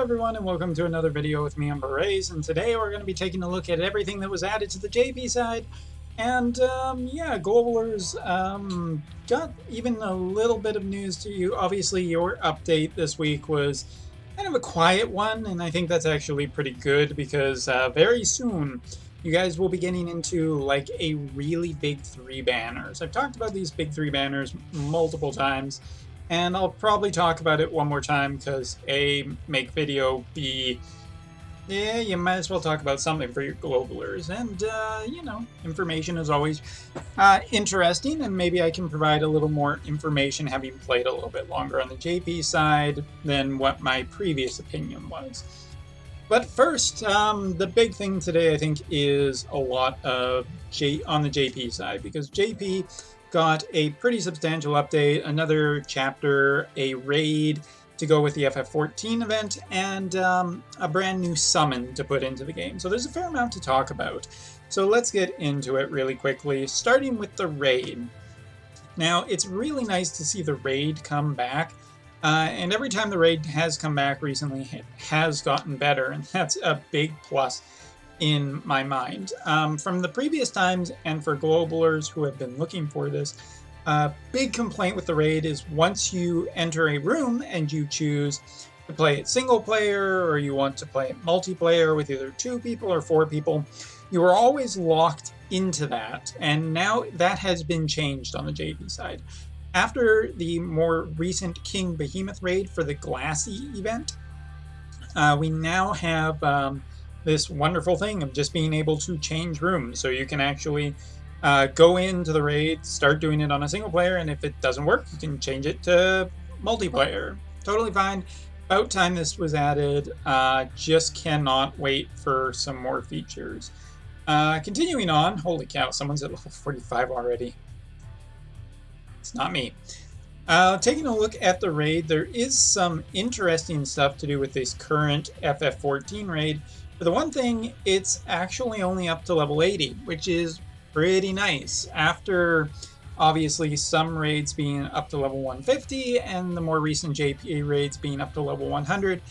everyone, and welcome to another video with me, Berets, and today we're going to be taking a look at everything that was added to the JP side. And yeah, Globalers got even a little bit of news to you. Obviously, your update this week was kind of a quiet one, and I think that's actually pretty good because very soon you guys will be getting into like a really big 3 banners. I've talked about these big 3 banners multiple times, and I'll probably talk about it one more time because A, make video, B, yeah, you might as well talk about something for your Globalers. And, you know, information is always interesting, and maybe I can provide a little more information having played a little bit longer on the JP side than what my previous opinion was. But first, the big thing today, I think, is a lot of on the JP side, because JP got a pretty substantial update, another chapter, a raid to go with the FF14 event, and a brand new summon to put into the game. So there's a fair amount to talk about. So let's get into it really quickly, starting with the raid. Now, it's really nice to see the raid come back. And every time the raid has come back recently, it has gotten better, and that's a big plus in my mind. From the previous times, and for Globalers who have been looking for this, big complaint with the raid is once you enter a room and you choose to play it single player, or you want to play it multiplayer with either 2 people or 4 people, you are always locked into that, and now that has been changed on the JP side. After the more recent King Behemoth raid for the Glassy event, we now have this wonderful thing of just being able to change rooms. So you can actually go into the raid, start doing it on a single player, and if it doesn't work, you can change it to multiplayer. Totally fine. About time this was added. Just cannot wait for some more features. Continuing on, holy cow, someone's at level 45 already. It's not me. Taking a look at the raid, there is some interesting stuff to do with this current FF14 raid. For the one thing, it's actually only up to level 80, which is pretty nice. After, obviously, some raids being up to level 150, and the more recent JP raids being up to level 100,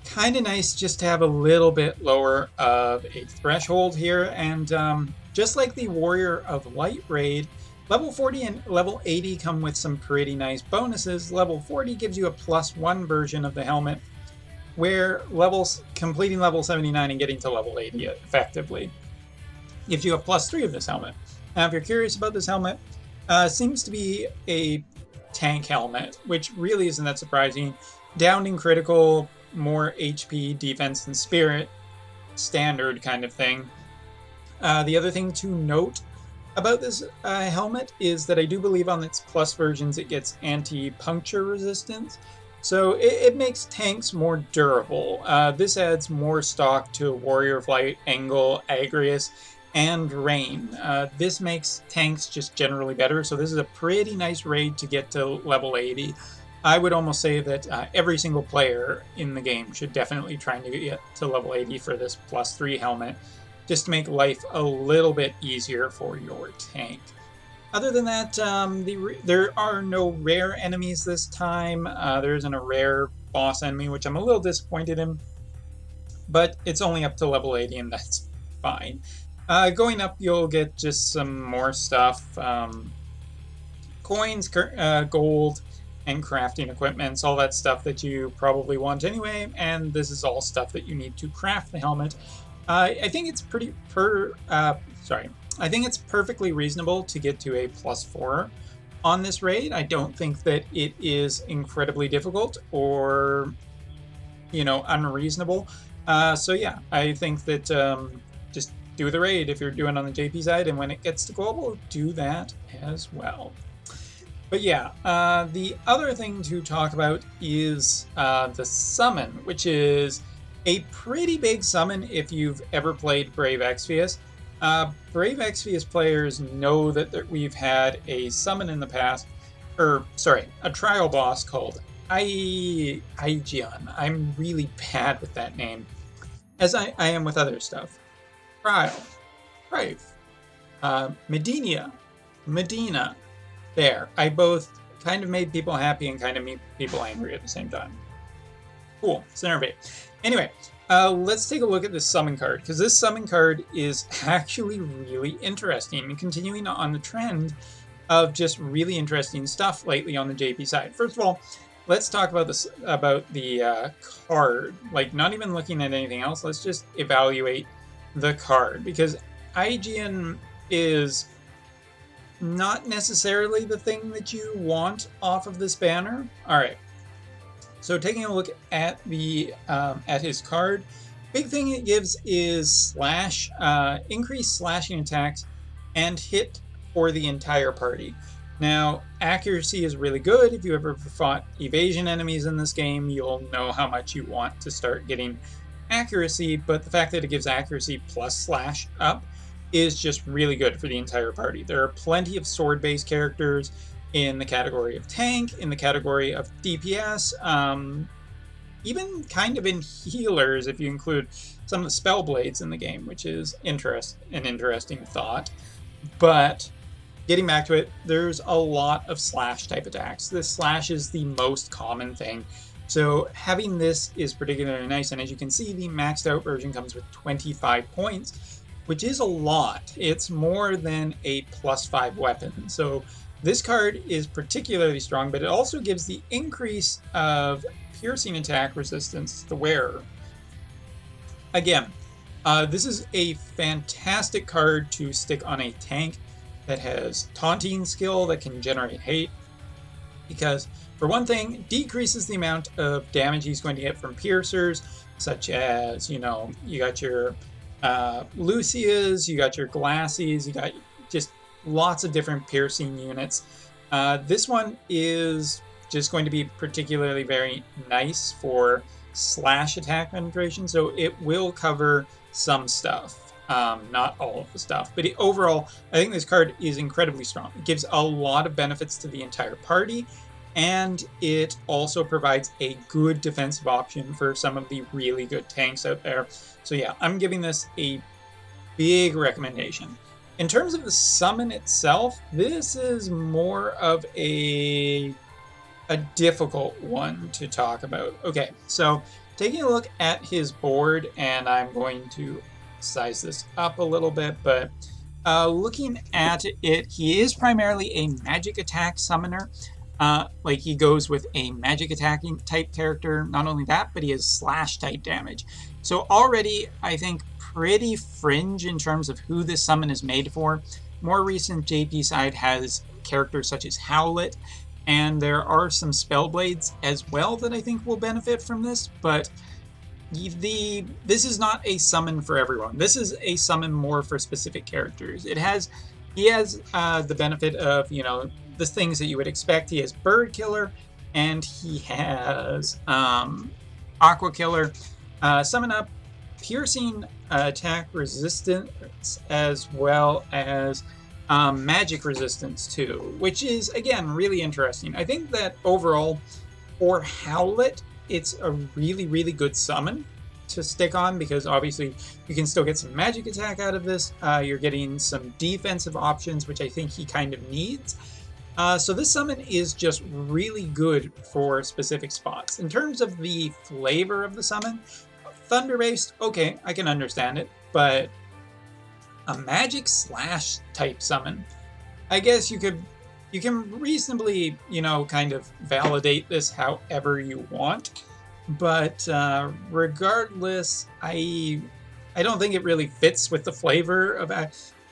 kind of nice just to have a little bit lower of a threshold here. And just like the Warrior of Light raid, level 40 and level 80 come with some pretty nice bonuses. Level 40 gives you a +1 version of the helmet, where completing level 79 and getting to level 80 effectively gives you a +3 of this helmet. Now, if you're curious about this helmet, seems to be a tank helmet, which really isn't that surprising. Downed in critical, more HP, defense, and spirit, standard kind of thing. The other thing to note about this helmet is that I do believe on its plus versions it gets anti-puncture resistance, so it makes tanks more durable. This adds more stock to Warrior of Light, Angle, Agrius, and Rain. This makes tanks just generally better, so this is a pretty nice raid to get to level 80. I would almost say that every single player in the game should definitely try to get to level 80 for this +3 helmet, just to make life a little bit easier for your tank. Other than that, there are no rare enemies this time. There isn't a rare boss enemy, which I'm a little disappointed in, but it's only up to level 80, and that's fine. Going up, you'll get just some more stuff. Coins, gold, and crafting equipments, all that stuff that you probably want anyway, and this is all stuff that you need to craft the helmet. I think it's I think it's perfectly reasonable to get to a +4 on this raid. I don't think that it is incredibly difficult or, you know, unreasonable. So yeah, I think that just do the raid if you're doing on the JP side, and when it gets to global, do that as well. But yeah, the other thing to talk about is the summon, which is a pretty big summon if you've ever played Brave Exvius. Brave Exvius players know that we've had a summon in the past, or sorry, a trial boss called Aigaion. I'm really bad with that name, as I am with other stuff. Trial, Brave, Medina. There, I both kind of made people happy and kind of made people angry at the same time. Cool, center bait. Anyway, let's take a look at this summon card, because this summon card is actually really interesting, and continuing on the trend of just really interesting stuff lately on the JP side. First of all, let's talk about this, about the card. Like, not even looking at anything else, let's just evaluate the card, because Aigaion is not necessarily the thing that you want off of this banner. All right. So taking a look at the at his card, big thing it gives is slash, increased slashing attacks and hit for the entire party. Now, accuracy is really good. If you ever fought evasion enemies in this game, you'll know how much you want to start getting accuracy, but the fact that it gives accuracy plus slash up is just really good for the entire party. There are plenty of sword-based characters in the category of tank, in the category of DPS, even kind of in healers if you include some of the spell blades in the game, which is an interesting thought. But getting back to it, there's a lot of slash type attacks. This slash is the most common thing. So having this is particularly nice, and as you can see, the maxed out version comes with 25 points, which is a lot. It's more than a +5 weapon. So this card is particularly strong, but it also gives the increase of piercing attack resistance to the wearer. Again, this is a fantastic card to stick on a tank that has taunting skill that can generate hate, because for one thing, decreases the amount of damage he's going to get from piercers, such as, you know, you got your Lucias, you got your Glassies, you got just lots of different piercing units. This one is just going to be particularly very nice for slash attack penetration, so it will cover some stuff, not all of the stuff. But overall, I think this card is incredibly strong. It gives a lot of benefits to the entire party, and it also provides a good defensive option for some of the really good tanks out there. So yeah, I'm giving this a big recommendation. In terms of the summon itself, this is more of a difficult one to talk about. Okay, so taking a look at his board, and I'm going to size this up a little bit, but looking at it, he is primarily a magic attack summoner. Like, he goes with a magic attacking type character. Not only that, but he has slash type damage. So already, I think, pretty fringe in terms of who this summon is made for. More recent JP side has characters such as Howlet, and there are some spell blades as well that I think will benefit from this, but this is not a summon for everyone. This is a summon more for specific characters. He has the benefit of, you know, the things that you would expect. He has Bird Killer, and he has Aqua Killer. Summon up piercing attack resistance, as well as magic resistance too, which is, again, really interesting. I think that overall, for Howlet, it's a really, really good summon to stick on, because obviously you can still get some magic attack out of this. You're getting some defensive options, which I think he kind of needs. So this summon is just really good for specific spots. In terms of the flavor of the summon, thunder-based, okay, I can understand it, but a magic slash type summon, I guess you can reasonably, you know, kind of validate this however you want. But regardless, I don't think it really fits with the flavor of,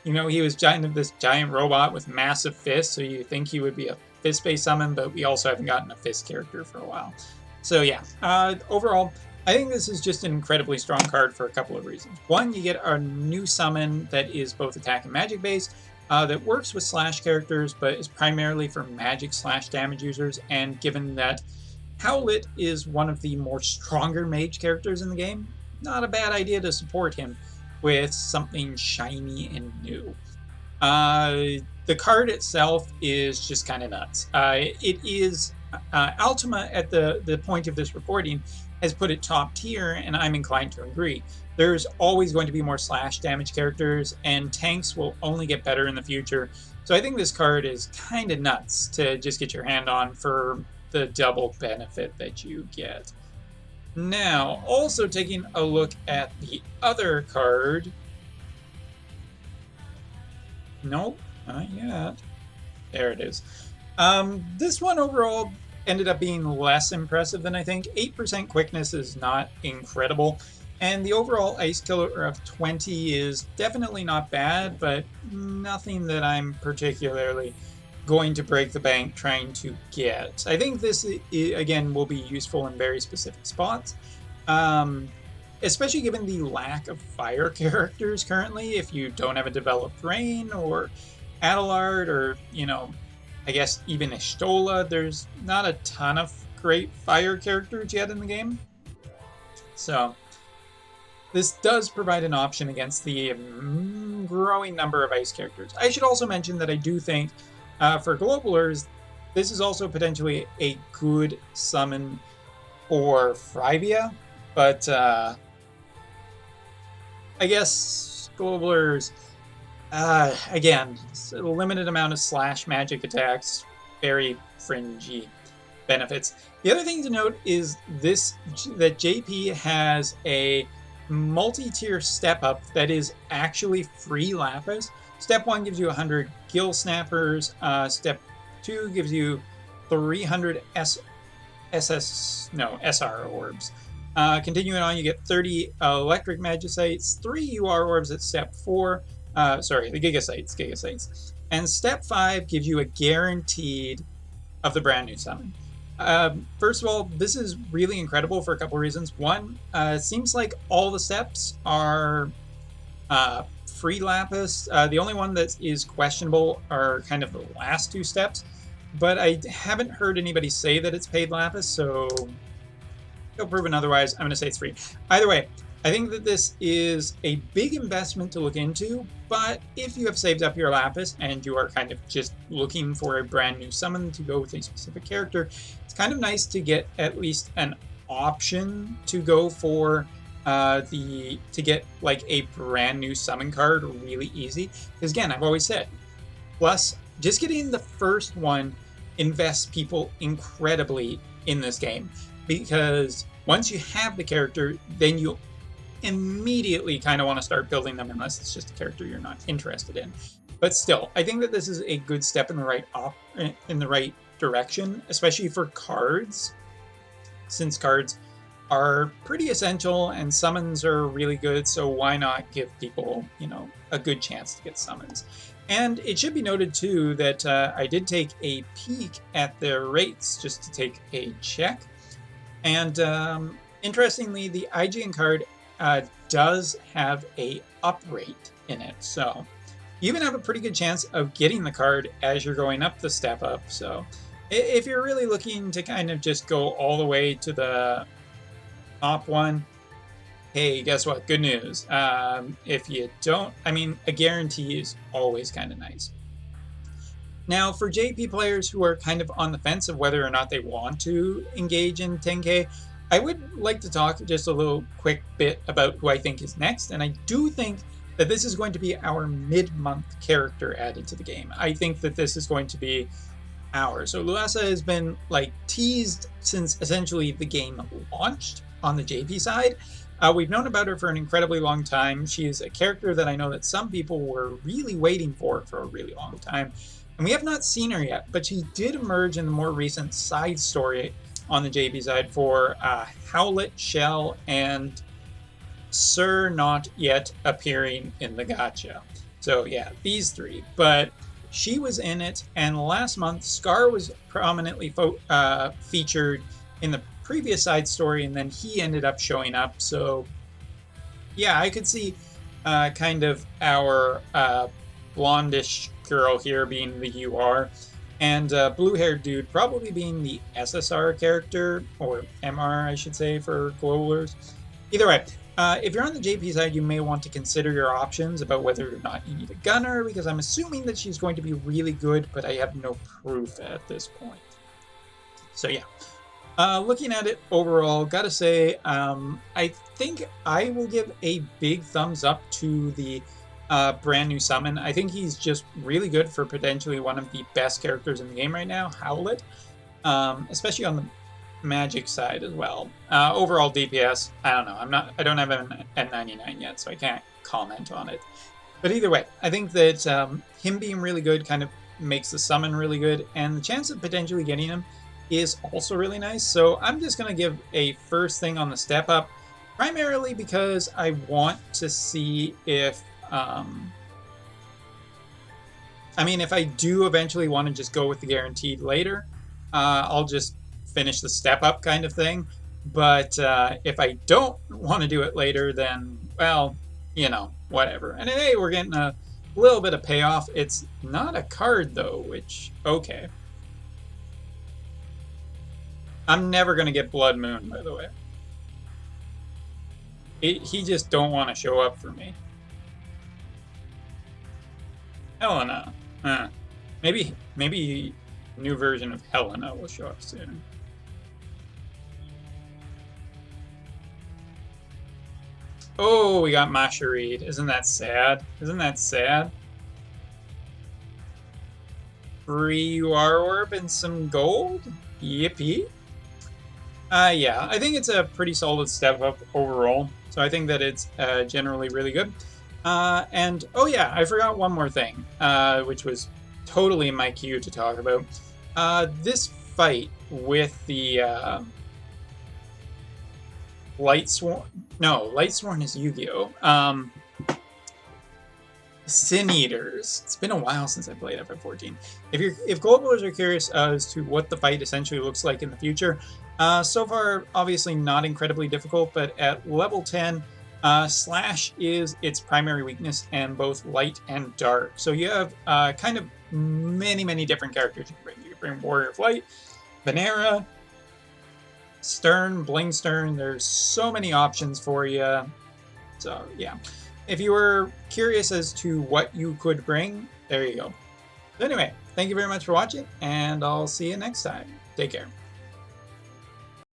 you know, he was this giant robot with massive fists, so you think he would be a fist-based summon, but we also haven't gotten a fist character for a while. So yeah, overall, I think this is just an incredibly strong card for a couple of reasons. One, you get a new summon that is both attack and magic based, that works with slash characters, but is primarily for magic slash damage users, and given that Howlet is one of the more stronger mage characters in the game, not a bad idea to support him with something shiny and new. The card itself is just kind of nuts. It is Ultima, at the point of this recording, has put it top tier, and I'm inclined to agree. There's always going to be more slash damage characters, and tanks will only get better in the future. So I think this card is kind of nuts to just get your hand on for the double benefit that you get. Now, also taking a look at the other card. Nope, not yet. There it is. This one overall ended up being less impressive than I think. 8% quickness is not incredible. And the overall ice killer of 20 is definitely not bad, but nothing that I'm particularly going to break the bank trying to get. I think this, again, will be useful in very specific spots. Especially given the lack of fire characters currently. If you don't have a developed Rain or Adelard or, you know, I guess even Ishtola, there's not a ton of great fire characters yet in the game. So this does provide an option against the growing number of ice characters. I should also mention that I do think for Globalers, this is also potentially a good summon for Frivia, but I guess Globalers, again, a limited amount of slash magic attacks, very fringy benefits. The other thing to note is that JP has a multi-tier step up that is actually free Lapis. Step 1 gives you 100 Gill Snappers. Step 2 gives you 300 SR orbs. Continuing on, you get 30 electric magicites, 3 UR orbs at step 4. Sorry, the Gigasites. And step 5 gives you a guaranteed of the brand new summon. First of all, this is really incredible for a couple reasons. One, it seems like all the steps are free Lapis. The only one that is questionable are kind of the last 2 steps, but I haven't heard anybody say that it's paid Lapis, so they'll prove it otherwise. I'm going to say it's free. Either way, I think that this is a big investment to look into, but if you have saved up your Lapis and you are kind of just looking for a brand new summon to go with a specific character, it's kind of nice to get at least an option to go for to get like a brand new summon card really easy. Because again, I've always said, plus just getting the first one invests people incredibly in this game, because once you have the character, then you immediately kind of want to start building them, unless it's just a character you're not interested in. But still, I think that this is a good step in the right direction, especially for cards, since cards are pretty essential and summons are really good. So why not give people, you know, a good chance to get summons? And it should be noted too that I did take a peek at their rates just to take a check. And interestingly, the Aigaion card does have a up rate in it. So you even have a pretty good chance of getting the card as you're going up the step up. So if you're really looking to kind of just go all the way to the top one, hey, guess what? Good news. If you don't, I mean, a guarantee is always kind of nice. Now, for JP players who are kind of on the fence of whether or not they want to engage in 10K, I would like to talk just a little quick bit about who I think is next. And I do think that this is going to be our mid-month character added to the game. I think that this is going to be ours. So Luasa has been like teased since essentially the game launched on the JP side. We've known about her for an incredibly long time. She is a character that I know that some people were really waiting for a really long time. And we have not seen her yet, but she did emerge in the more recent side story on the JP side for Howlet, Shell, and Sir not yet appearing in the gacha. So yeah, these 3. But she was in it, and last month Scar was prominently featured in the previous side story, and then he ended up showing up. So yeah, I could see kind of our blondish girl here being the UR, and blue-haired dude probably being the SSR character, or MR I should say, for Globalers. Either way, if you're on the JP side, you may want to consider your options about whether or not you need a gunner, because I'm assuming that she's going to be really good, but I have no proof at this point. So yeah, looking at it overall, gotta say, I think I will give a big thumbs up to the brand new summon. I think he's just really good for potentially one of the best characters in the game right now, Howlet. Especially on the magic side as well. Overall DPS, I don't know. I don't have an N99 yet, so I can't comment on it. But either way, I think that him being really good kind of makes the summon really good, and the chance of potentially getting him is also really nice. So I'm just going to give a first thing on the step up, primarily because I want to see if, if I do eventually want to just go with the guaranteed later, I'll just finish the step up kind of thing. But if I don't want to do it later, then, well, you know, whatever. And hey, we're getting a little bit of payoff. It's not a card, though, which, okay. I'm never going to get Blood Moon, by the way. He just don't want to show up for me. Helena. Huh. Maybe new version of Helena will show up soon. Oh, we got Masharid. Isn't that sad? Isn't that sad? Free UR orb and some gold? Yippee. Yeah, I think it's a pretty solid step up overall. So I think that it's generally really good. And, oh yeah, I forgot one more thing, which was totally in my queue to talk about. This fight with the Lightsworn... No, Lightsworn is Yu-Gi-Oh! Sin Eaters. It's been a while since I played FF14. If Globals are curious as to what the fight essentially looks like in the future, so far, obviously not incredibly difficult, but at level 10, Slash is its primary weakness, and both light and dark. So you have kind of many different characters you can bring. You can bring Warrior of Light, Venera, Stern, Bling Stern. There's so many options for you. So yeah, if you were curious as to what you could bring, there you go. So anyway, thank you very much for watching, and I'll see you next time. Take care.